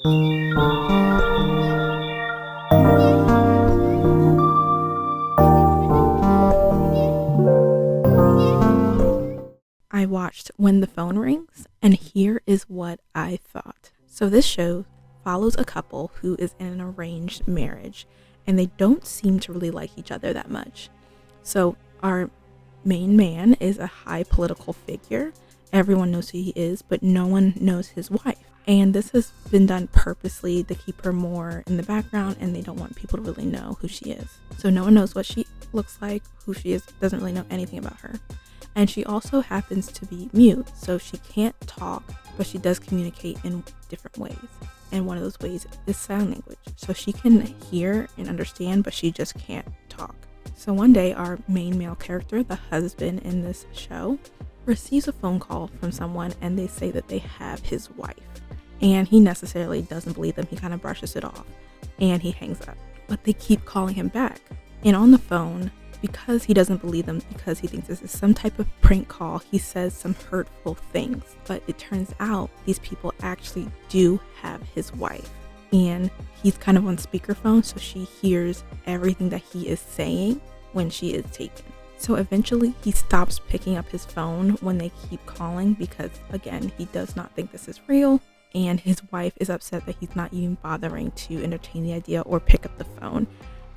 I watched When the Phone Rings, and here is what I thought. So this show follows a couple who is in an arranged marriage, and they don't seem to really like each other that much. So our main man is a high political figure. Everyone knows who he is, but no one knows his wife. And this has been done purposely to keep her more in the background, and they don't want people to really know who she is. So no one knows what she looks like, who she is, doesn't really know anything about her. And she also happens to be mute, so she can't talk, but she does communicate in different ways. And one of those ways is sign language. So she can hear and understand, but she just can't talk. So one day, our main male character, the husband in this show, receives a phone call from someone, and they say that they have his wife. And he necessarily doesn't believe them. He kind of brushes it off, and he hangs up. But they keep calling him back. And on the phone, because he doesn't believe them, because he thinks this is some type of prank call, he says some hurtful things. But it turns out these people actually do have his wife. And he's kind of on speakerphone, so she hears everything that he is saying when she is taken. So eventually he stops picking up his phone when they keep calling because, again, he does not think this is real. And his wife is upset that he's not even bothering to entertain the idea or pick up the phone.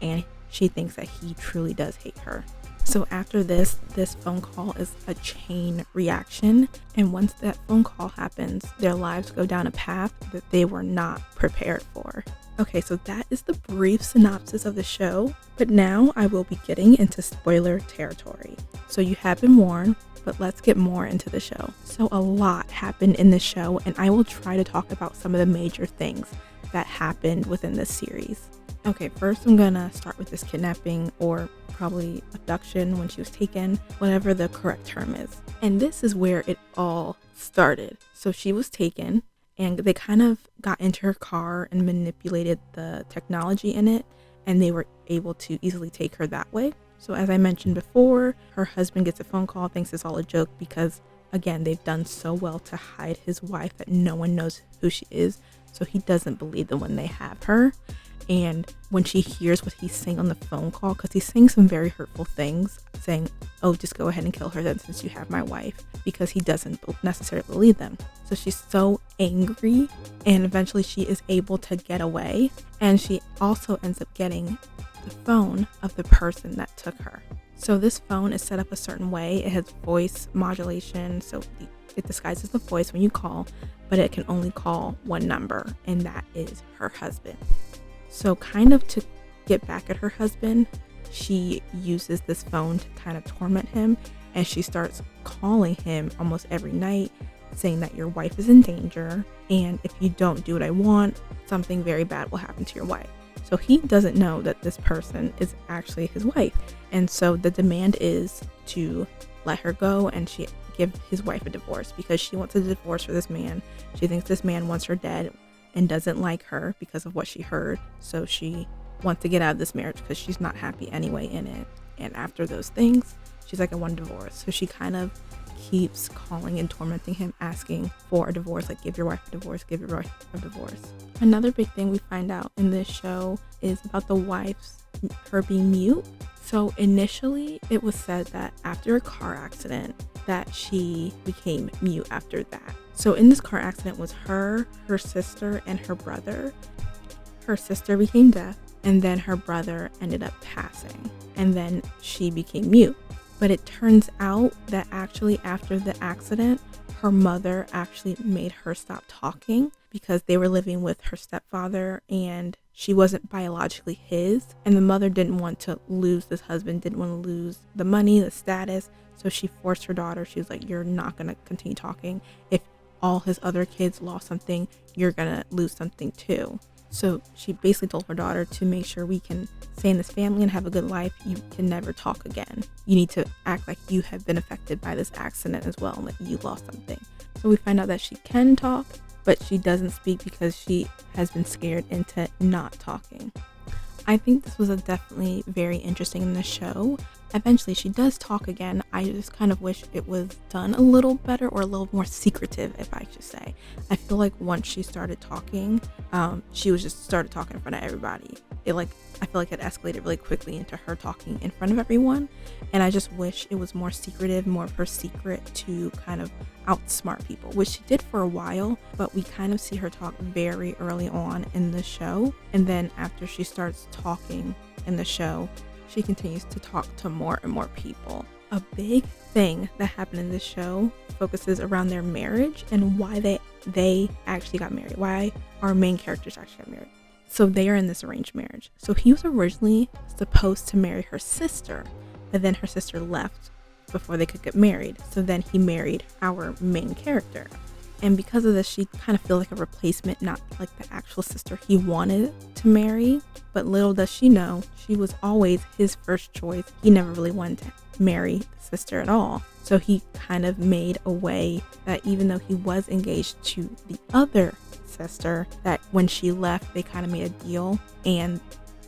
And she thinks that he truly does hate her. So after this phone call is a chain reaction. And once that phone call happens, their lives go down a path that they were not prepared for. Okay, so that is the brief synopsis of the show. But now I will be getting into spoiler territory. So you have been warned, but let's get more into the show. So a lot happened in the show, and I will try to talk about some of the major things that happened within this series. Okay, first I'm gonna start with this kidnapping, or probably abduction when she was taken, whatever the correct term is. And this is where it all started. So she was taken, and they kind of got into her car and manipulated the technology in it, and they were able to easily take her that way. So as I mentioned before, her husband gets a phone call, thinks it's all a joke because, again, they've done so well to hide his wife that no one knows who she is. So he doesn't believe them when they have her. And when she hears what he's saying on the phone call, because he's saying some very hurtful things, saying, oh, just go ahead and kill her then since you have my wife, because he doesn't necessarily believe them. So she's so angry, and eventually she is able to get away. And she also ends up getting the phone of the person that took her. So this phone is set up a certain way. It has voice modulation, so it disguises the voice when you call, but it can only call one number, and that is her husband. So kind of to get back at her husband, she uses this phone to kind of torment him, and she starts calling him almost every night, saying that your wife is in danger, and if you don't do what I want, something very bad will happen to your wife. So he doesn't know that this person is actually his wife, and so the demand is to let her go, and she give his wife a divorce because she wants a divorce for this man. She thinks this man wants her dead and doesn't like her because of what she heard. So she wants to get out of this marriage because she's not happy anyway in it. And after those things, she's like, I want a divorce. So she kind of keeps calling and tormenting him, asking for a divorce, like, give your wife a divorce, give your wife a divorce. Another big thing we find out in this show is about the wife's, her being mute. So initially it was said that after a car accident that she became mute after that. So in this car accident was her sister, and her brother. Her sister became deaf, and then her brother ended up passing, and then she became mute. But it turns out that actually after the accident, her mother actually made her stop talking because they were living with her stepfather, and she wasn't biologically his, and the mother didn't want to lose this husband, didn't want to lose the money, the status. So she forced her daughter. She was like, you're not going to continue talking. If all his other kids lost something, you're gonna lose something too. So she basically told her daughter, to make sure we can stay in this family and have a good life, you can never talk again. You need to act like you have been affected by this accident as well, like you lost something. So we find out that she can talk, but she doesn't speak because she has been scared into not talking. I think this was definitely very interesting in the show. eventually she does talk again. I just kind of wish it was done a little better or a little more secretive, if I should say. I feel like once she started talking, she was just started talking in front of everybody. I feel like it escalated really quickly into her talking in front of everyone, and I just wish it was more secretive, more of her secret to kind of outsmart people, which she did for a while, but we kind of see her talk very early on in the show, and then after she starts talking in the show, she continues to talk to more and more people. A big thing that happened in this show focuses around their marriage and why they actually got married, why our main characters actually got married. So they are in this arranged marriage. So he was originally supposed to marry her sister, but then her sister left before they could get married. So then he married our main character. And because of this, she kind of feels like a replacement, not like the actual sister he wanted to marry. But little does she know, she was always his first choice. He never really wanted to marry the sister at all. So he kind of made a way that even though he was engaged to the other sister, that when she left, they kind of made a deal, and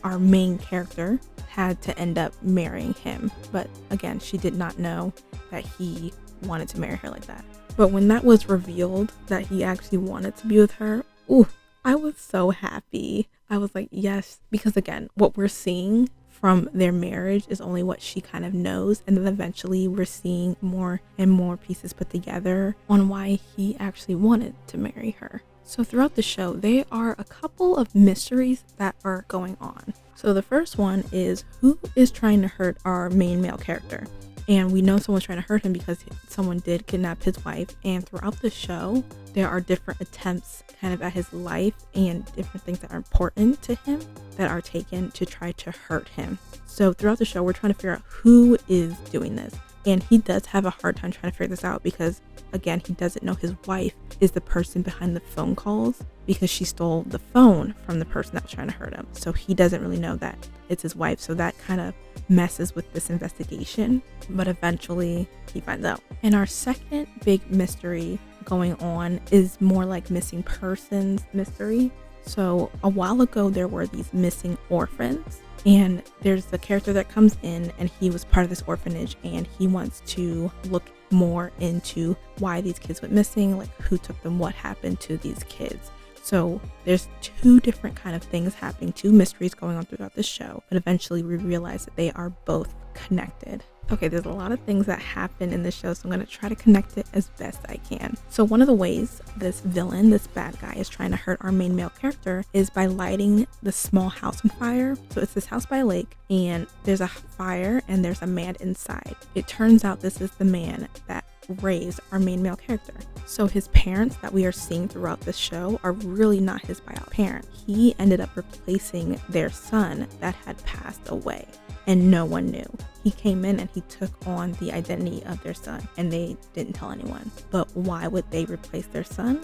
our main character had to end up marrying him. But again, she did not know that he wanted to marry her like that. But when that was revealed that he actually wanted to be with her, ooh, I was so happy. I was like, yes, because again, what we're seeing from their marriage is only what she kind of knows, and then eventually we're seeing more and more pieces put together on why he actually wanted to marry her. So throughout the show, there are a couple of mysteries that are going on. So the first one is, who is trying to hurt our main male character? And we know someone's trying to hurt him because someone did kidnap his wife. And throughout the show, there are different attempts kind of at his life and different things that are important to him that are taken to try to hurt him. So throughout the show, we're trying to figure out who is doing this. And he does have a hard time trying to figure this out because, again, he doesn't know his wife is the person behind the phone calls because she stole the phone from the person that was trying to hurt him. So he doesn't really know that it's his wife. So that kind of messes with this investigation. But eventually he finds out. And our second big mystery going on is more like missing persons mystery. So a while ago, there were these missing orphans. And there's the character that comes in, and he was part of this orphanage, and he wants to look more into why these kids went missing, like who took them, what happened to these kids. So there's two different kind of things happening, two mysteries going on throughout the show, but eventually we realize that they are both connected. Okay, there's a lot of things that happen in this show, so I'm going to try to connect it as best I can. So one of the ways this villain, this bad guy, is trying to hurt our main male character is by lighting the small house on fire. So it's this house by a lake, and there's a fire, and there's a man inside. It turns out this is the man that raised our main male character. So his parents that we are seeing throughout the show are really not his biological parent. He ended up replacing their son that had passed away, and no one knew. He came in and he took on the identity of their son, and they didn't tell anyone. But why would they replace their son?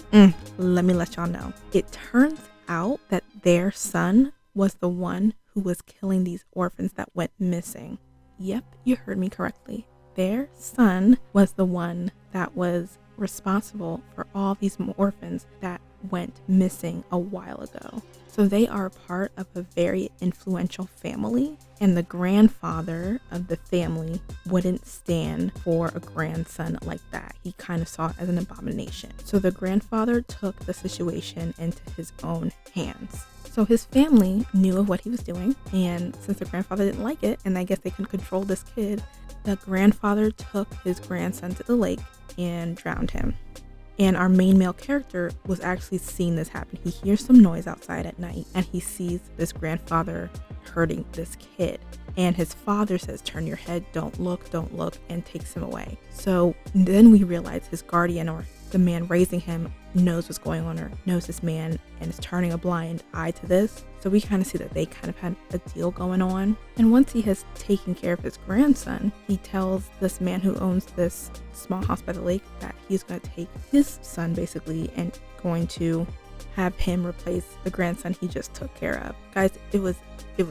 Let me let y'all know. It turns out that their son was the one who was killing these orphans that went missing. Yep, you heard me correctly. Their son was the one that was responsible for all these orphans that went missing a while ago. So they are part of a very influential family, and the grandfather of the family wouldn't stand for a grandson like that. He kind of saw it as an abomination. So the grandfather took the situation into his own hands. So his family knew of what he was doing, and since the grandfather didn't like it, and I guess they couldn't control this kid, the grandfather took his grandson to the lake and drowned him. And our main male character was actually seeing this happen. He hears some noise outside at night, and he sees this grandfather hurting this kid. And his father says, "Turn your head, don't look," and takes him away. So then we realize his guardian, or the man raising him, knows what's going on, or knows this man, and is turning a blind eye to this. So we kind of see that they kind of had a deal going on. And once he has taken care of his grandson, he tells this man who owns this small house by the lake that he's going to take his son basically and going to have him replace the grandson he just took care of. Guys, it was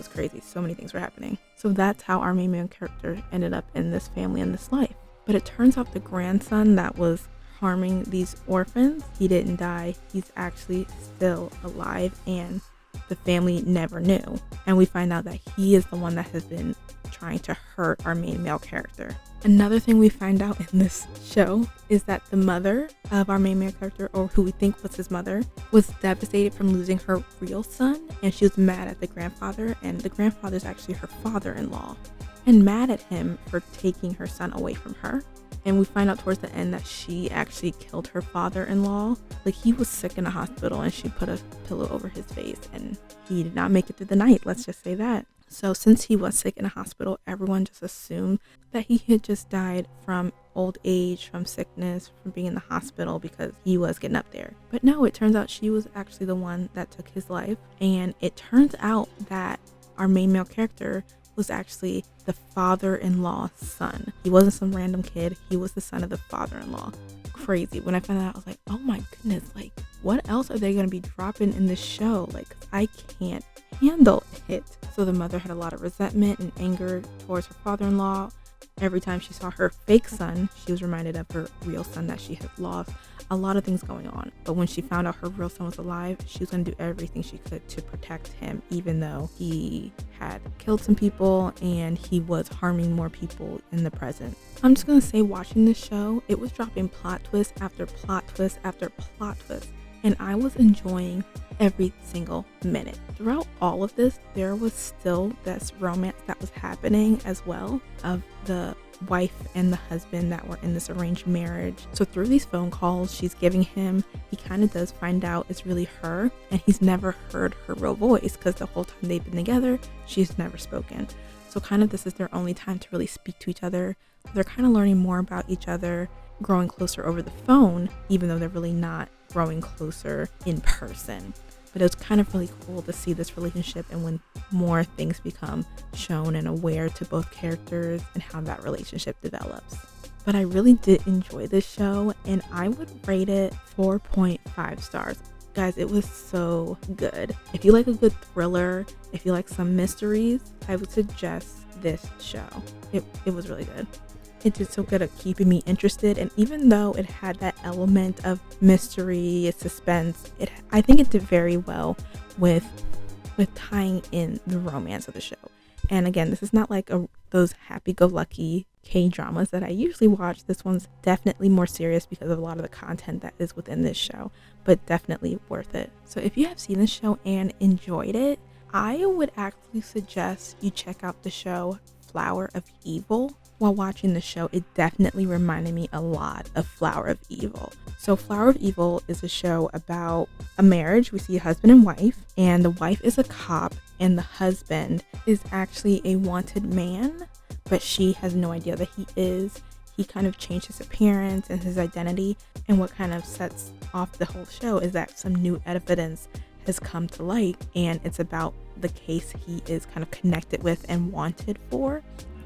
crazy. So many things were happening. So that's how our main character ended up in this family and this life. But it turns out the grandson that was harming these orphans, he didn't die. He's actually still alive, and the family never knew. And we find out that he is the one that has been trying to hurt our main male character. Another thing we find out in this show is that the mother of our main male character, or who we think was his mother, was devastated from losing her real son, and she was mad at the grandfather, and the grandfather is actually her father-in-law, and mad at him for taking her son away from her. And we find out towards the end that she actually killed her father-in-law. Like, he was sick in the hospital and she put a pillow over his face and he did not make it through the night. Let's just say that. So since he was sick in the hospital, everyone just assumed that he had just died from old age, from sickness, from being in the hospital because he was getting up there. But no, it turns out she was actually the one that took his life. And it turns out that our main male character was actually the father-in-law's son. He wasn't some random kid. He was the son of the father-in-law. Crazy. When I found that out, I was like, oh my goodness, like, what else are they going to be dropping in this show? Like, I can't handle it. So the mother had a lot of resentment and anger towards her father-in-law. Every time she saw her fake son, she was reminded of her real son that she had lost. A lot of things going on. But when she found out her real son was alive, she was going to do everything she could to protect him, even though he had killed some people and he was harming more people in the present. I'm just going to say, watching this show, it was dropping plot twist after plot twist after plot twist. And I was enjoying every single minute. Throughout all of this, there was still this romance that was happening as well, of the wife and the husband that were in this arranged marriage. So through these phone calls she's giving him, he kind of does find out it's really her, and he's never heard her real voice because the whole time they've been together, she's never spoken. So kind of this is their only time to really speak to each other. They're kind of learning more about each other, growing closer over the phone, even though they're really not growing closer in person. But it was kind of really cool to see this relationship, and when more things become shown and aware to both characters and how that relationship develops. But I really did enjoy this show, and I would rate it 4.5 stars. Guys, it was so good. If you like a good thriller, if you like some mysteries, I would suggest this show. It was really good. It did so good at keeping me interested, and even though it had that element of mystery, suspense, I think it did very well with tying in the romance of the show. And again, this is not like those happy-go-lucky K-dramas that I usually watch. This one's definitely more serious because of a lot of the content that is within this show, but definitely worth it. So if you have seen this show and enjoyed it, I would actually suggest you check out the show Flower of Evil. While watching the show, it definitely reminded me a lot of Flower of Evil. So Flower of Evil is a show about a marriage. We see a husband and wife, and the wife is a cop and the husband is actually a wanted man, but she has no idea that he is. He kind of changed his appearance and his identity, and what kind of sets off the whole show is that some new evidence has come to light, and it's about the case he is kind of connected with and wanted for,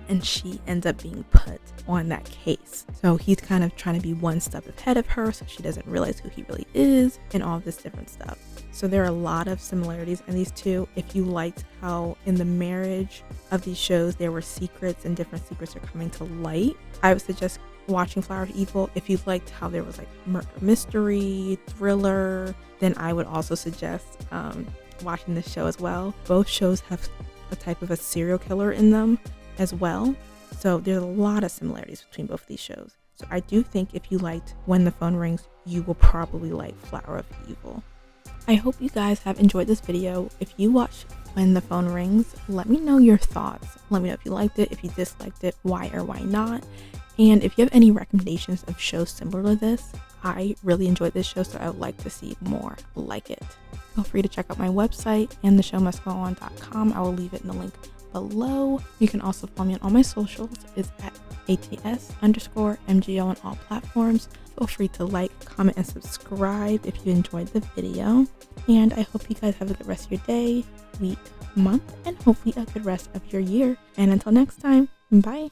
and she ends up being put on that case. So he's kind of trying to be one step ahead of her so she doesn't realize who he really is, and all this different stuff. So there are a lot of similarities in these two. If you liked how in the marriage of these shows there were secrets and different secrets are coming to light, I would suggest watching Flower of Evil. If you liked how there was like murder mystery, thriller, then I would also suggest watching this show as well. Both shows have a type of a serial killer in them as well. So there's a lot of similarities between both of these shows. So I do think if you liked When the Phone Rings, you will probably like Flower of Evil. I hope you guys have enjoyed this video. If you watched When the Phone Rings, let me know your thoughts. Let me know if you liked it, if you disliked it, why or why not. And if you have any recommendations of shows similar to this, I really enjoyed this show, so I would like to see more like it. Feel free to check out my website and theshowmustgoon.com. I will leave it in the link below. You can also follow me on all my socials. It's at ATS_MGO on all platforms. Feel free to like, comment, and subscribe if you enjoyed the video. And I hope you guys have a good rest of your day, week, month, and hopefully a good rest of your year. And until next time, bye.